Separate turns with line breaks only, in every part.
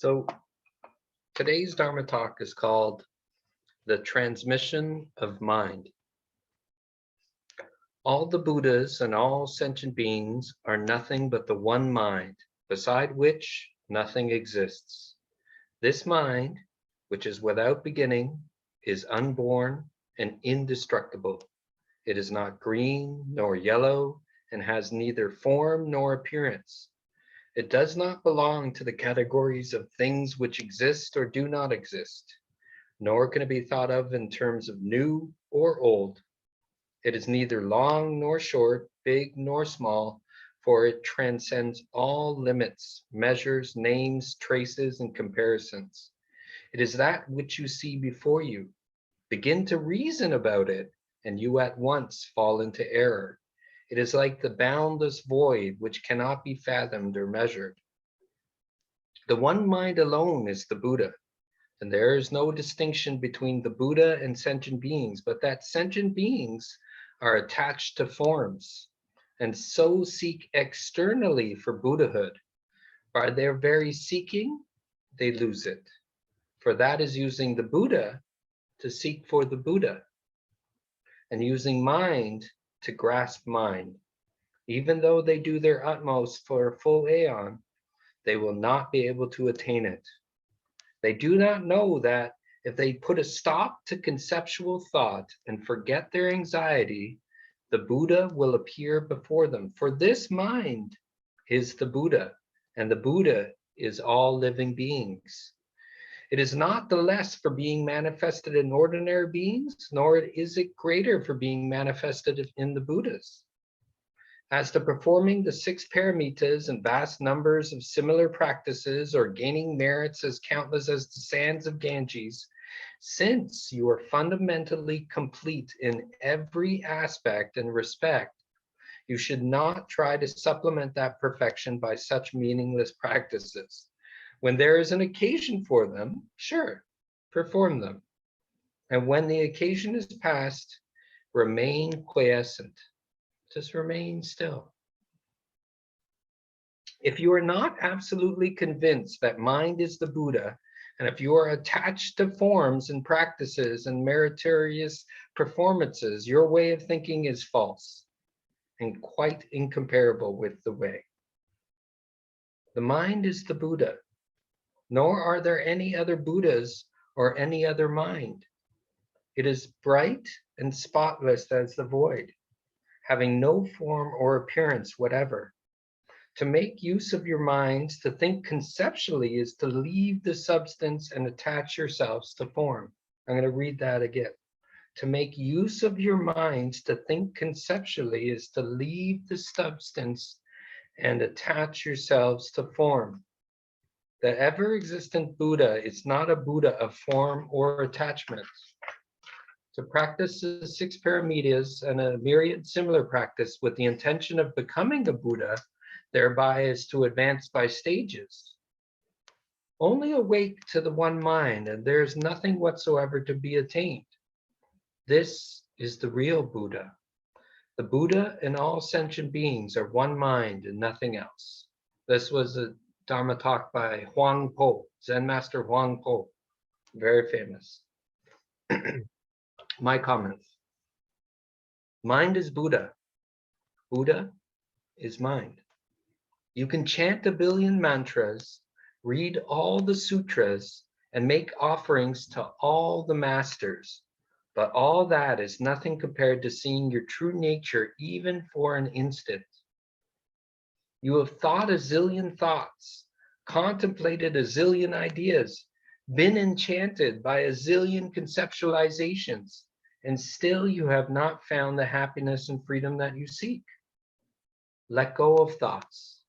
So today's Dharma Talk is called The Transmission of Mind. All the Buddhas and all sentient beings are nothing but the one mind, beside which nothing exists. This mind, which is without beginning, is unborn and indestructible. It is not green nor yellow and has neither form nor appearance. It does not belong to the categories of things which exist or do not exist, nor can it be thought of in terms of new or old. It is neither long nor short, big nor small, for it transcends all limits, measures, names, traces, and comparisons. It is that which you see before you. Begin to reason about it, and you at once fall into error. It is like the boundless void which cannot be fathomed or measured. The one mind alone is the Buddha, and there is no distinction between the Buddha and sentient beings, but that sentient beings are attached to forms and so seek externally for Buddhahood. By their very seeking, they lose it. For that is using the Buddha to seek for the Buddha, and using mind to grasp mind. Even though they do their utmost for a full aeon, they will not be able to attain it. They do not know that if they put a stop to conceptual thought and forget their anxiety, the Buddha will appear before them. For this mind is the Buddha, and the Buddha is all living beings. It is not the less for being manifested in ordinary beings, nor is it greater for being manifested in the Buddhas. As to performing the 6 paramitas and vast numbers of similar practices, or gaining merits as countless as the sands of Ganges, since you are fundamentally complete in every aspect and respect, you should not try to supplement that perfection by such meaningless practices. When there is an occasion for them, sure, perform them. And when the occasion is past, remain quiescent. Just remain still. If you are not absolutely convinced that mind is the Buddha, and if you are attached to forms and practices and meritorious performances, your way of thinking is false and quite incomparable with the way. The mind is the Buddha, nor are there any other Buddhas or any other mind. It is bright and spotless as the void, having no form or appearance whatever. To make use of your minds to think conceptually is to leave the substance and attach yourselves to form. I'm going to read that again. To make use of your minds to think conceptually is to leave the substance and attach yourselves to form. The ever-existent Buddha is not a Buddha of form or attachment. To practice the 6 paramitas and a myriad similar practice with the intention of becoming a Buddha, thereby is to advance by stages. Only awake to the one mind, and there is nothing whatsoever to be attained. This is the real Buddha. The Buddha and all sentient beings are one mind and nothing else. This was a Dharma talk by Huang Po, Zen Master Huang Po, very famous. My comments. Mind is Buddha. Buddha is mind. You can chant a billion mantras, read all the sutras, and make offerings to all the masters, but all that is nothing compared to seeing your true nature even for an instant. You have thought a zillion thoughts, contemplated a zillion ideas, been enchanted by a zillion conceptualizations, and still you have not found the happiness and freedom that you seek. Let go of thoughts.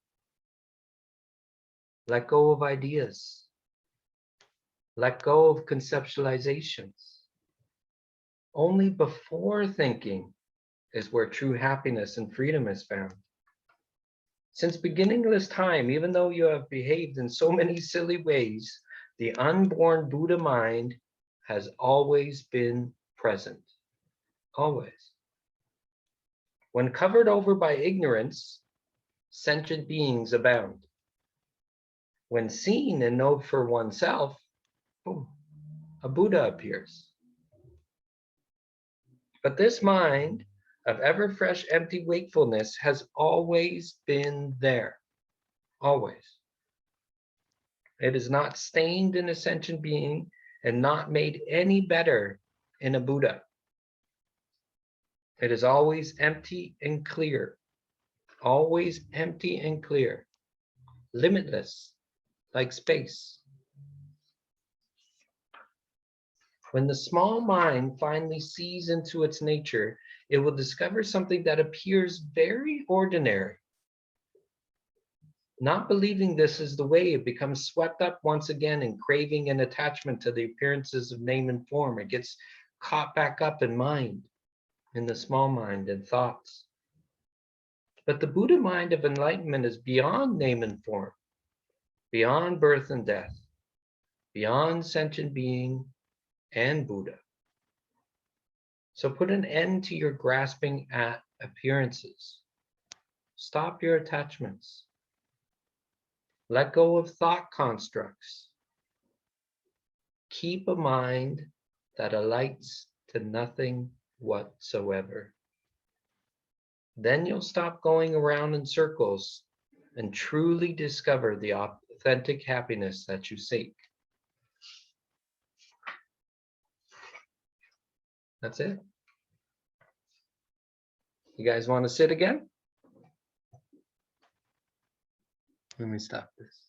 Let go of ideas. Let go of conceptualizations. Only before thinking is where true happiness and freedom is found. Since beginningless time, even though you have behaved in so many silly ways, the unborn Buddha mind has always been present. Always. When covered over by ignorance, sentient beings abound. When seen and known for oneself, boom, a Buddha appears. But this mind of ever fresh empty wakefulness has always been there. Always. It is not stained in a sentient being and not made any better in a Buddha. It is always empty and clear. Always empty and clear. Limitless, like space. When the small mind finally sees into its nature, it will discover something that appears very ordinary. Not believing this is the way, it becomes swept up once again in craving and attachment to the appearances of name and form. It gets caught back up in mind, in the small mind and thoughts. But the Buddha mind of enlightenment is beyond name and form, beyond birth and death, beyond sentient being and Buddha. So put an end to your grasping at appearances. Stop your attachments. Let go of thought constructs. Keep a mind that alights to nothing whatsoever. Then you'll stop going around in circles and truly discover the authentic happiness that you seek. That's it. You guys want to sit again? Let me stop this.